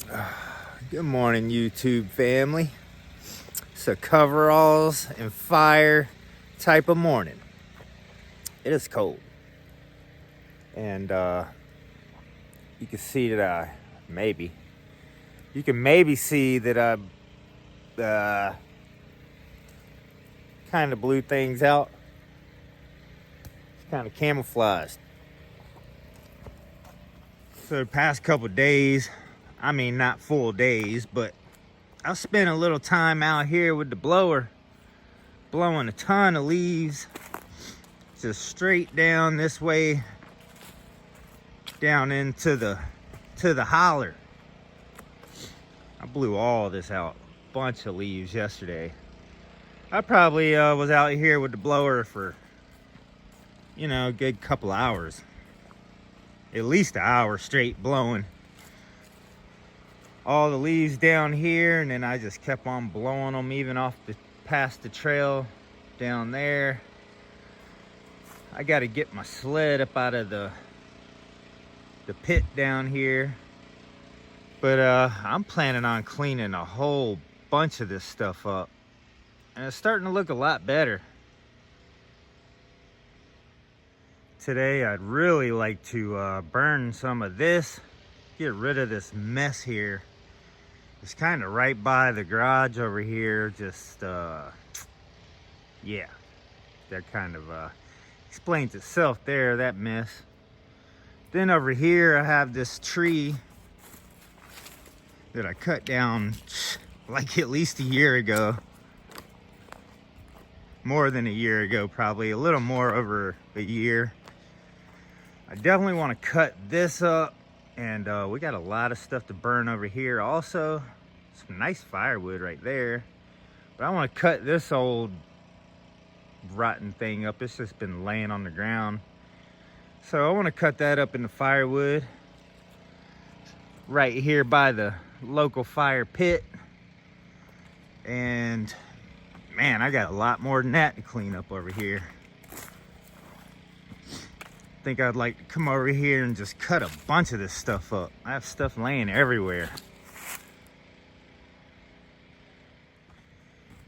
Good morning, YouTube family. It's a coveralls and fire type of morning. It is cold. And you can see that you can maybe see that I kind of blew things out. It's kind of camouflaged. So the past couple days, I mean not full days, but I spent a little time out here with the blower, blowing a ton of leaves, just straight down this way, down into the holler. I blew all this out, bunch of leaves yesterday. I probably was out here with the blower for, a good couple hours, at least an hour straight blowing all the leaves down here, and then I just kept on blowing them even past the trail down there. I got to get my sled up out of the pit down here, but I'm planning on cleaning a whole bunch of this stuff up, and it's starting to look a lot better. Today I'd really like to burn some of this, get rid of this mess here. It's kind of right by the garage over here. Just, yeah, that kind of explains itself there, that mess. Then over here, I have this tree that I cut down like at least a year ago. More than a year ago, probably a little more over a year. I definitely want to cut this up. And we got a lot of stuff to burn over here also. Some nice firewood right there. But I want to cut this old rotten thing up. It's just been laying on the ground. So I want to cut that up into firewood. Right here by the local fire pit. And man, I got a lot more than that to clean up over here. Think I'd like to come over here and just cut a bunch of this stuff up. I have stuff laying everywhere.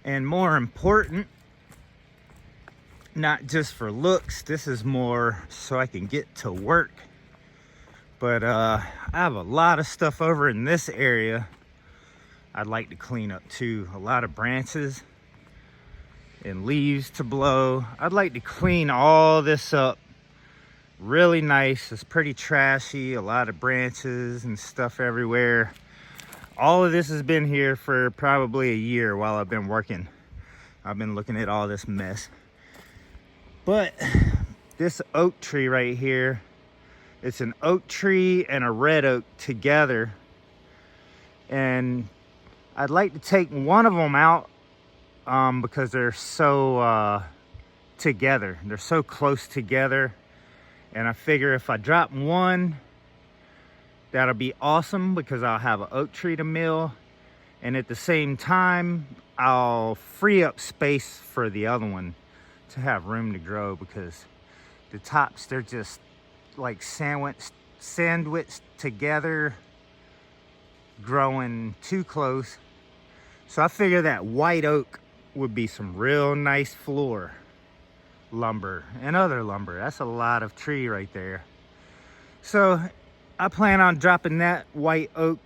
And more important, not just for looks, this is more so I can get to work. But I have a lot of stuff over in this area I'd like to clean up too. A lot of branches and leaves to blow. I'd like to clean all this up really nice. It's pretty trashy, a lot of branches and stuff everywhere. All of this has been here for probably a year while I've been working. I've been looking at all this mess. But this oak tree right here, it's an oak tree and a red oak together, and I'd like to take one of them out because they're so together. They're so close together. And I figure if I drop one, that'll be awesome because I'll have an oak tree to mill. And at the same time, I'll free up space for the other one to have room to grow, because the tops, they're just like sandwiched together, growing too close. So I figure that white oak would be some real nice floor lumber and other lumber. That's a lot of tree right there. So I plan on dropping that white oak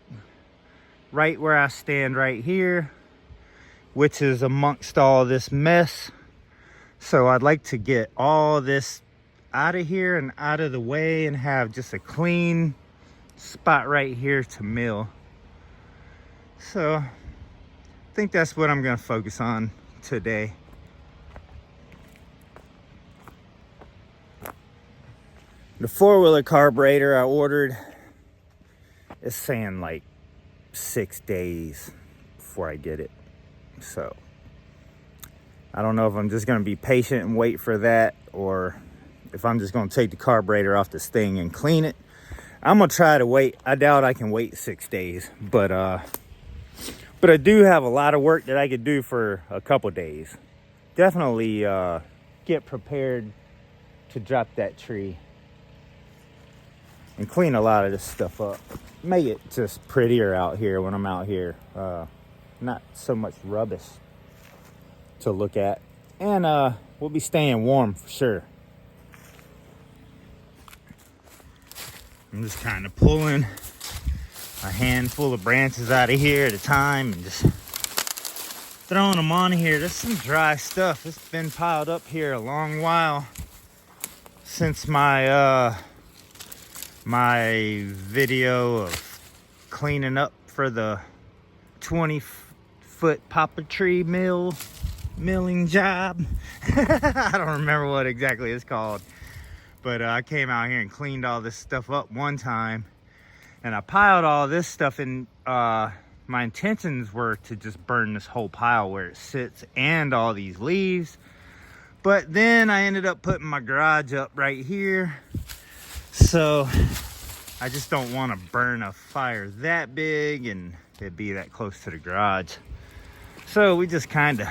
right where I stand right here, which is amongst all this mess. So I'd like to get all this out of here and out of the way and have just a clean spot right here to mill. So I think that's what I'm going to focus on today. The four-wheeler carburetor I ordered is saying like 6 days before I get it. So I don't know if I'm just going to be patient and wait for that, or if I'm just going to take the carburetor off this thing and clean it. I'm going to try to wait. I doubt I can wait 6 days, but I do have a lot of work that I could do for a couple days. Definitely get prepared to drop that tree. and clean a lot of this stuff up. Make it just prettier out here when I'm out here. Not so much rubbish to look at. And we'll be staying warm for sure. I'm just kind of pulling a handful of branches out of here at a time and just throwing them on here. There's some dry stuff. It's been piled up here a long while since my my video of cleaning up for the 20-foot poplar tree milling job. I don't remember what exactly it's called, but I came out here and cleaned all this stuff up one time, and I piled all this stuff in. My intentions were to just burn this whole pile where it sits and all these leaves, but then I ended up putting my garage up right here, so I just don't want to burn a fire that big and it be that close to the garage. So we just kind of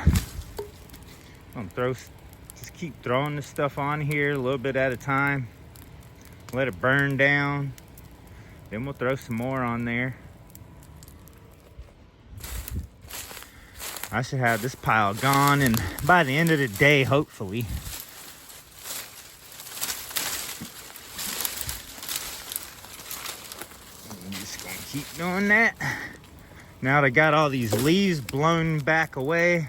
just keep throwing this stuff on here a little bit at a time, let it burn down, then we'll throw some more on there. I should have this pile gone, and by the end of the day, hopefully. I'm just gonna keep doing that. Now that I got all these leaves blown back away,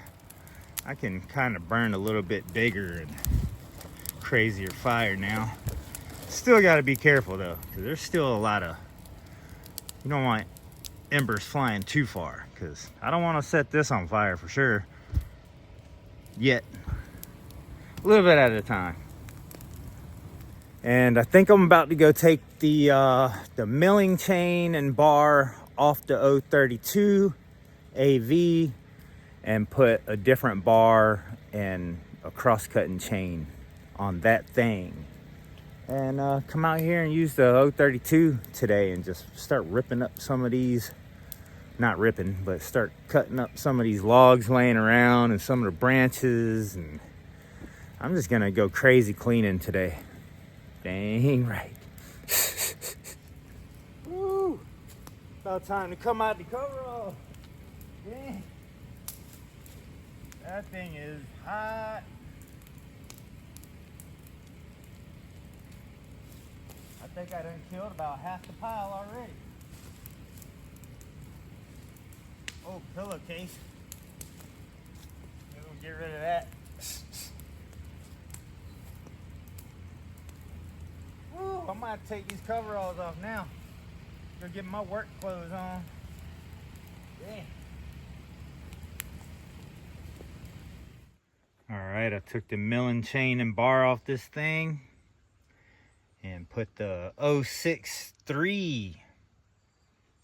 I can kind of burn a little bit bigger and crazier fire now. Still got to be careful though, because there's still a lot of, you don't want embers flying too far, because I don't want to set this on fire for sure yet. A little bit at a time. And I think I'm about to go take the milling chain and bar off the 032 AV and put a different bar and a cross-cutting chain on that thing, and come out here and use the 032 today and just start ripping up some of these, not ripping, but start cutting up some of these logs laying around and some of the branches, and I'm just gonna go crazy cleaning today. Dang right. Woo! About time to come out the coverall. Dang. That thing is hot. I think I done killed about half the pile already. Oh, pillowcase. We'll get rid of that. Woo, I might take these coveralls off now. Go get my work clothes on. Yeah. All right, I took the milling chain and bar off this thing and put the 063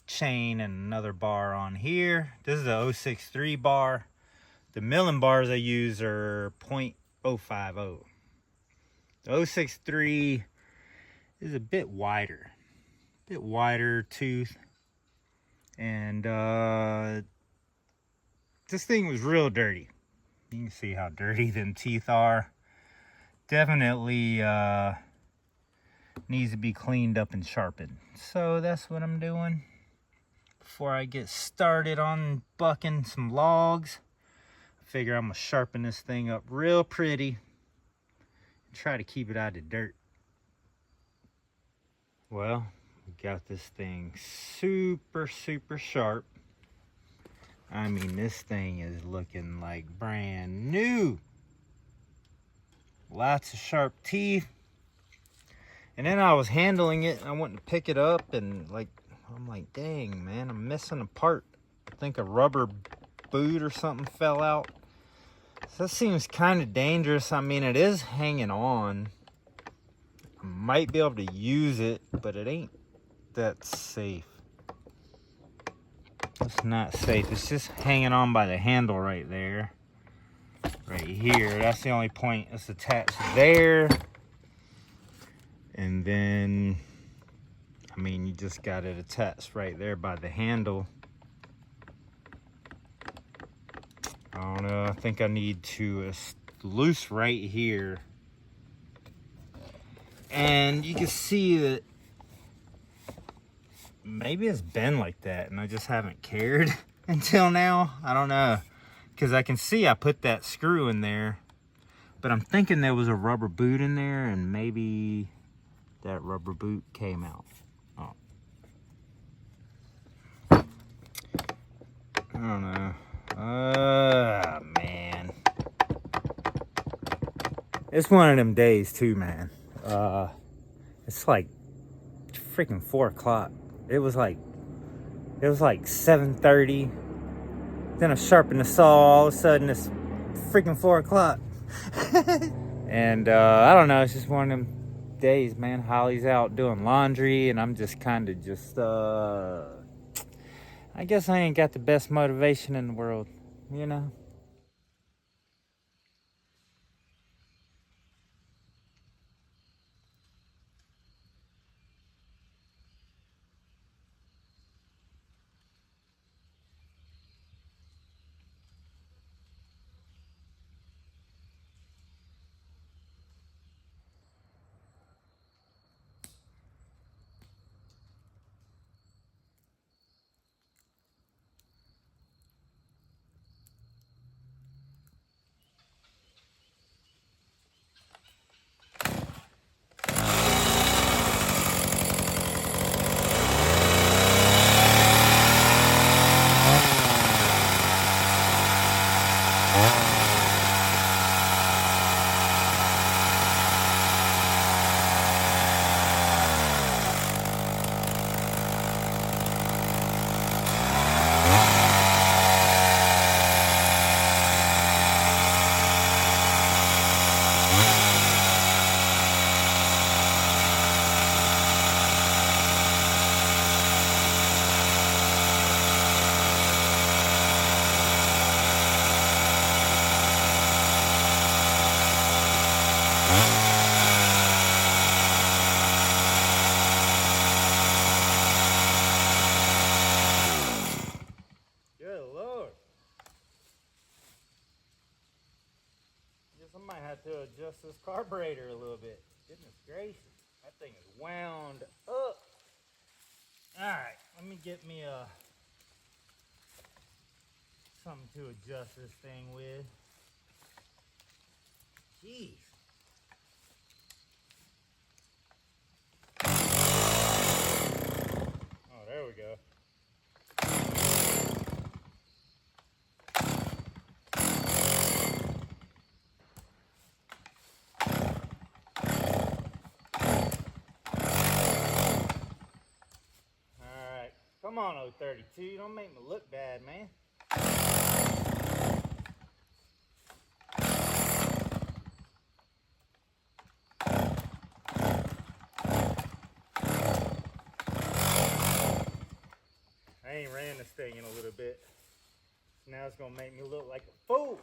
chain and another bar on here. This is the 063 bar. The milling bars I use are 0.050. The 063 is a bit wider tooth, and this thing was real dirty. You can see how dirty them teeth are. Definitely needs to be cleaned up and sharpened. So that's what I'm doing before I get started on bucking some logs. I figure I'm gonna sharpen this thing up real pretty and try to keep it out of the dirt. Well, we got this thing super sharp. I mean, this thing is looking like brand new. Lots of sharp teeth. And then I was handling it and I went to pick it up, and I'm like, dang man, I'm missing a part. I think a rubber boot or something fell out. So that seems kind of dangerous. I mean, it is hanging on. I might be able to use it, but it ain't that safe. It's not safe. It's just hanging on by the handle right there. Right here. That's the only point. It's attached there. And then, I mean, you just got it attached right there by the handle. I don't know. I think I need to loose right here. And you can see that maybe it's been like that and I just haven't cared until now. I don't know. Because I can see I put that screw in there. But I'm thinking there was a rubber boot in there and maybe that rubber boot came out. Oh. I don't know. Man. It's one of them days too, man. It's like freaking 4 o'clock. It was like 7:30. Then I sharpened the saw, all of a sudden it's freaking 4 o'clock. And I don't know, it's just one of them days, man. Hollie's out doing laundry and I'm just kind of I guess I ain't got the best motivation in the world, you know? I might have to adjust this carburetor a little bit. Goodness gracious, that thing is wound up. Alright, let me get me something to adjust this thing with. Jeez. Oh, there we go. Come on, 032, don't make me look bad, man. I ain't ran this thing in a little bit. Now it's gonna make me look like a fool.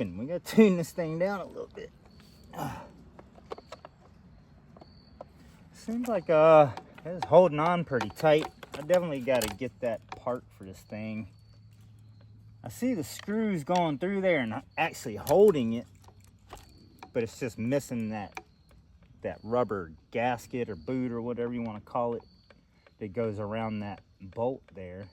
looping. We gotta tune this thing down a little bit. Seems like it's holding on pretty tight. I definitely got to get that part for this thing. I see the screws going through there and actually holding it, but it's just missing that rubber gasket or boot or whatever you want to call it that goes around that bolt there.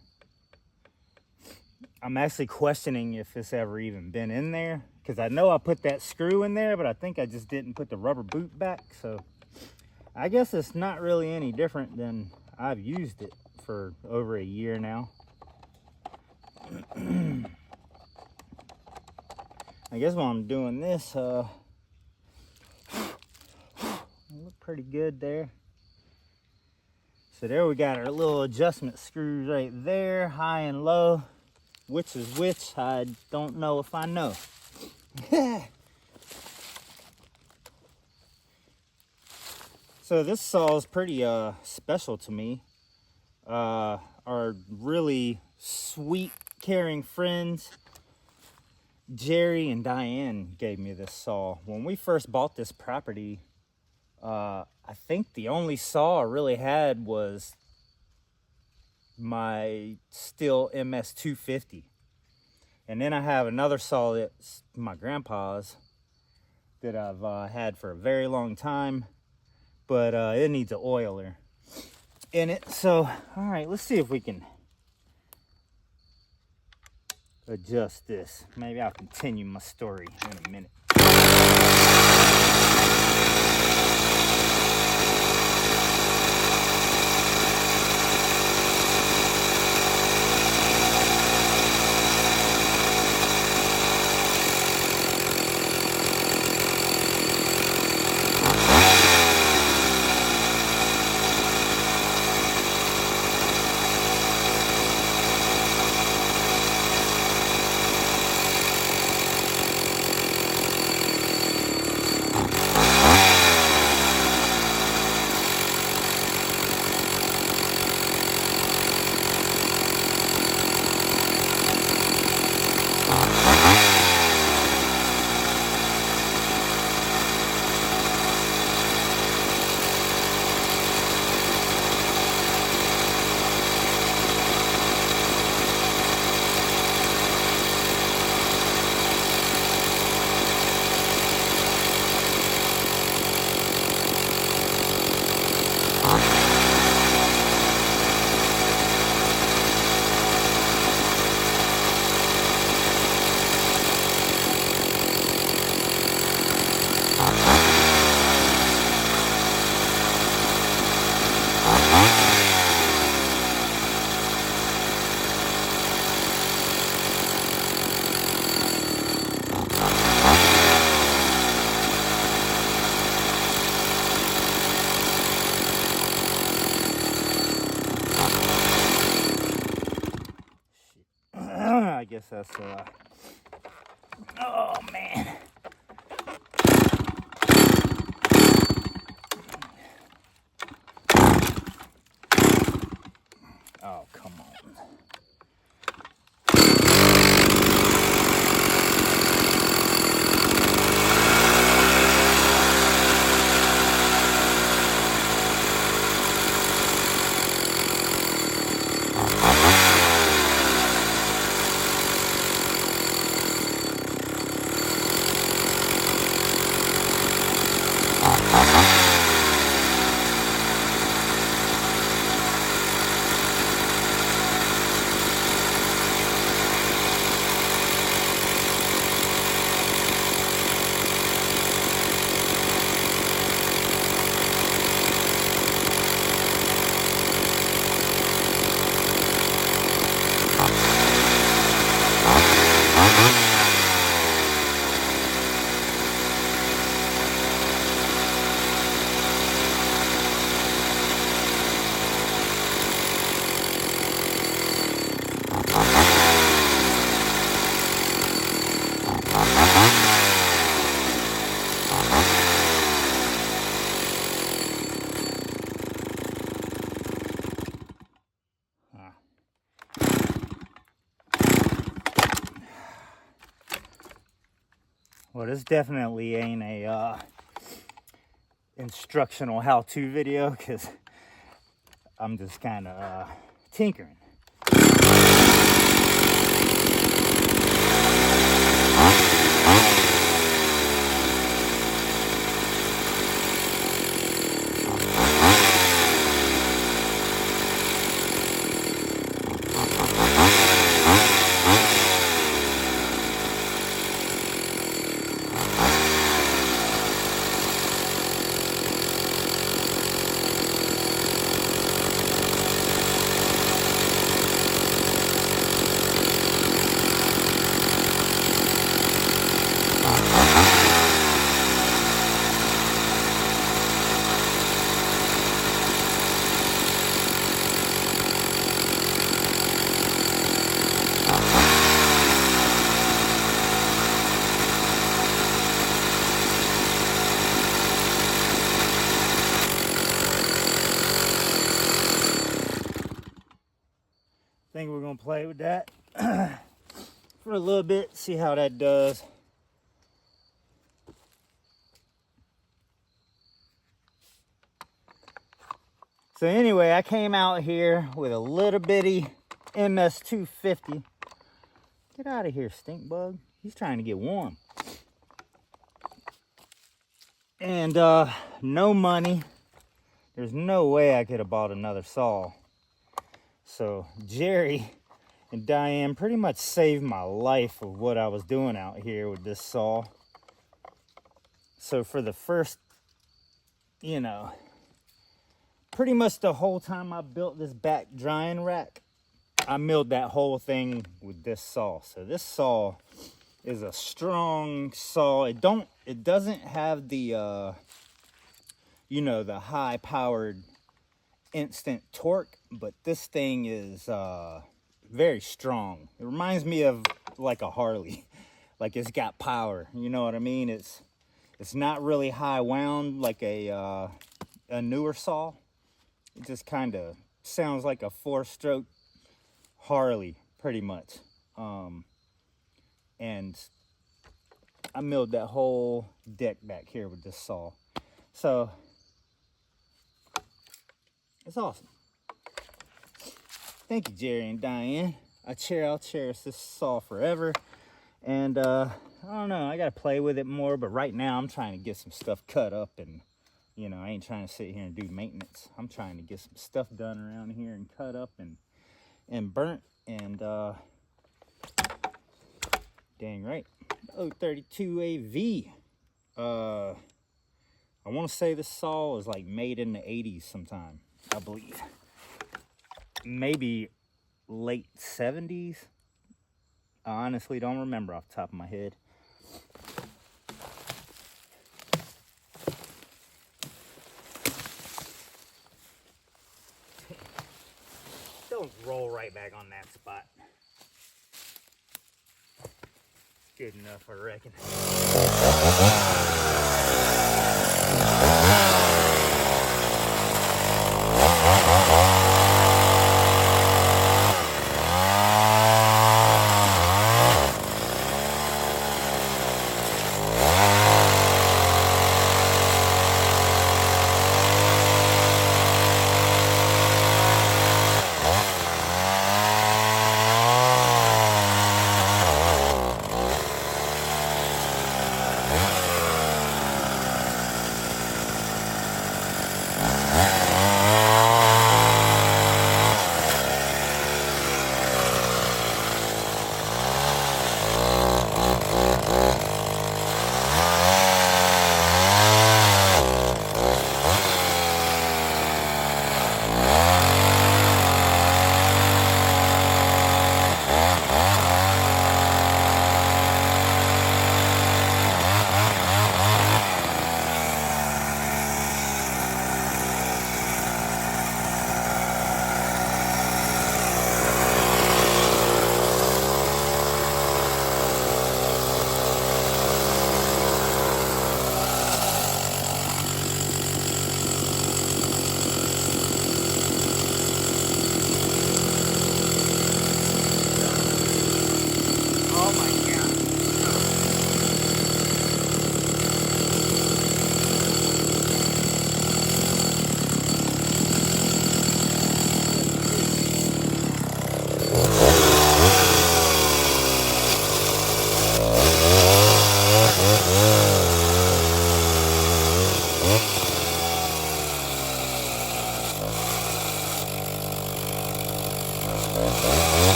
I'm actually questioning if it's ever even been in there, because I know I put that screw in there, but I think I just didn't put the rubber boot back. So I guess it's not really any different than I've used it for over a year now. I guess while I'm doing this, look pretty good there. So there we got our little adjustment screws right there, high and low. Which is which, I don't know if I know. So this saw is pretty special to me. Our really sweet, caring friends, Jerry and Diane, gave me this saw. When we first bought this property, I think the only saw I really had was my Stihl MS-250. And then I have another saw that's my grandpa's that I've had for a very long time, but it needs an oiler in it. So, all right, let's see if we can adjust this. Maybe I'll continue my story in a minute. I guess that's oh man. Oh, come on. Well, this definitely ain't a instructional how-to video, because I'm just kind of tinkering. I think we're gonna play with that for a little bit, see how that does. So anyway, I came out here with a little bitty MS250. Get out of here, stink bug. He's trying to get warm. And no money. There's no way I could have bought another saw. So Jerry and Diane pretty much saved my life of what I was doing out here with this saw. So for the first, you know, pretty much the whole time I built this back drying rack, I milled that whole thing with this saw. So this saw is a strong saw. It doesn't have the you know, the high powered instant torque, but this thing is very strong. It reminds me of like a Harley. Like it's got power, you know what I mean? It's not really high wound like a newer saw. It just kind of sounds like a 4-stroke Harley, pretty much. And I milled that whole deck back here with this saw. So it's awesome. Thank you, Jerry and Diane. I'll cherish this saw forever. And I don't know, I gotta play with it more, but right now I'm trying to get some stuff cut up, and you know, I ain't trying to sit here and do maintenance. I'm trying to get some stuff done around here and cut up and burnt, and dang right. 032 AV. I want to say this saw was like made in the 80s sometime, I believe. Maybe late 70s. I honestly don't remember off the top of my head. Don't roll right back on that spot. Good enough, I reckon.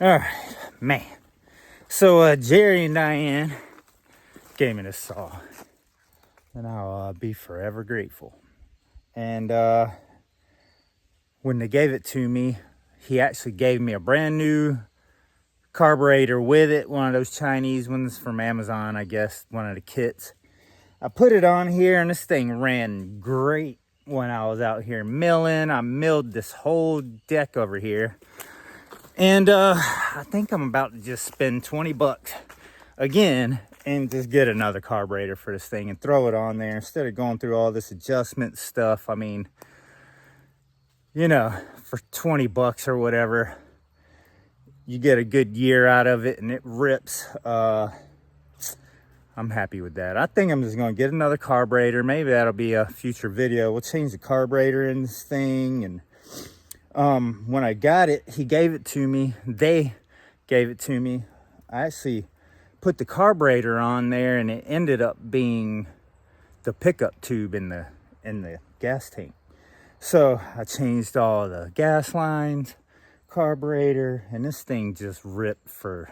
All right, man. So Jerry and Diane gave me this saw, and I'll be forever grateful. And when they gave it to me, he actually gave me a brand new carburetor with it, one of those Chinese ones from Amazon, I guess, one of the kits. I put it on here, and this thing ran great when I was out here milling. I milled this whole deck over here. And I think I'm about to just spend 20 bucks again and just get another carburetor for this thing and throw it on there instead of going through all this adjustment stuff. I mean, you know, for 20 bucks or whatever, you get a good year out of it and it rips. I'm happy with that. I think I'm just going to get another carburetor. Maybe that'll be a future video. We'll change the carburetor in this thing. And when I got it, he gave it to me. They gave it to me. I actually put the carburetor on there, and it ended up being the pickup tube in the gas tank. So I changed all the gas lines, carburetor, and this thing just ripped for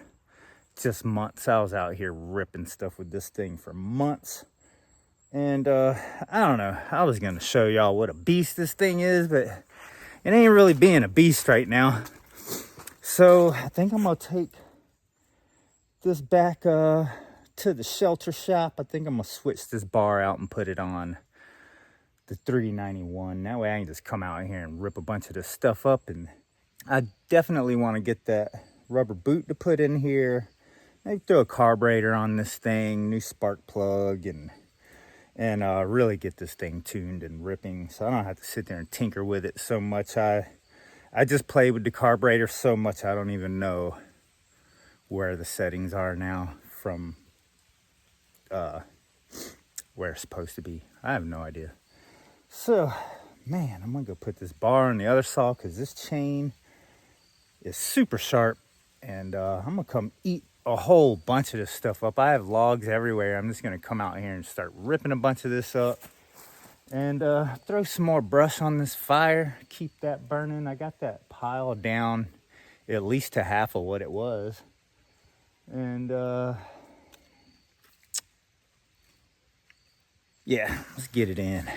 just months. I was out here ripping stuff with this thing for months. And I don't know, I was gonna show y'all what a beast this thing is, but it ain't really being a beast right now. So I think I'm gonna take this back to the shelter shop. I think I'm gonna switch this bar out and put it on the 391. That way I can just come out here and rip a bunch of this stuff up. And I definitely want to get that rubber boot to put in here. Maybe throw a carburetor on this thing, new spark plug, and really get this thing tuned and ripping, so I don't have to sit there and tinker with it so much. I just play with the carburetor so much I don't even know where the settings are now from where it's supposed to be. I have no idea. So, man, I'm gonna go put this bar on the other saw because this chain is super sharp, and I'm gonna come eat a whole bunch of this stuff up. I have logs everywhere. I'm just gonna come out here and start ripping a bunch of this up and throw some more brush on this fire, keep that burning. I got that pile down at least to half of what it was. And yeah, let's get it in.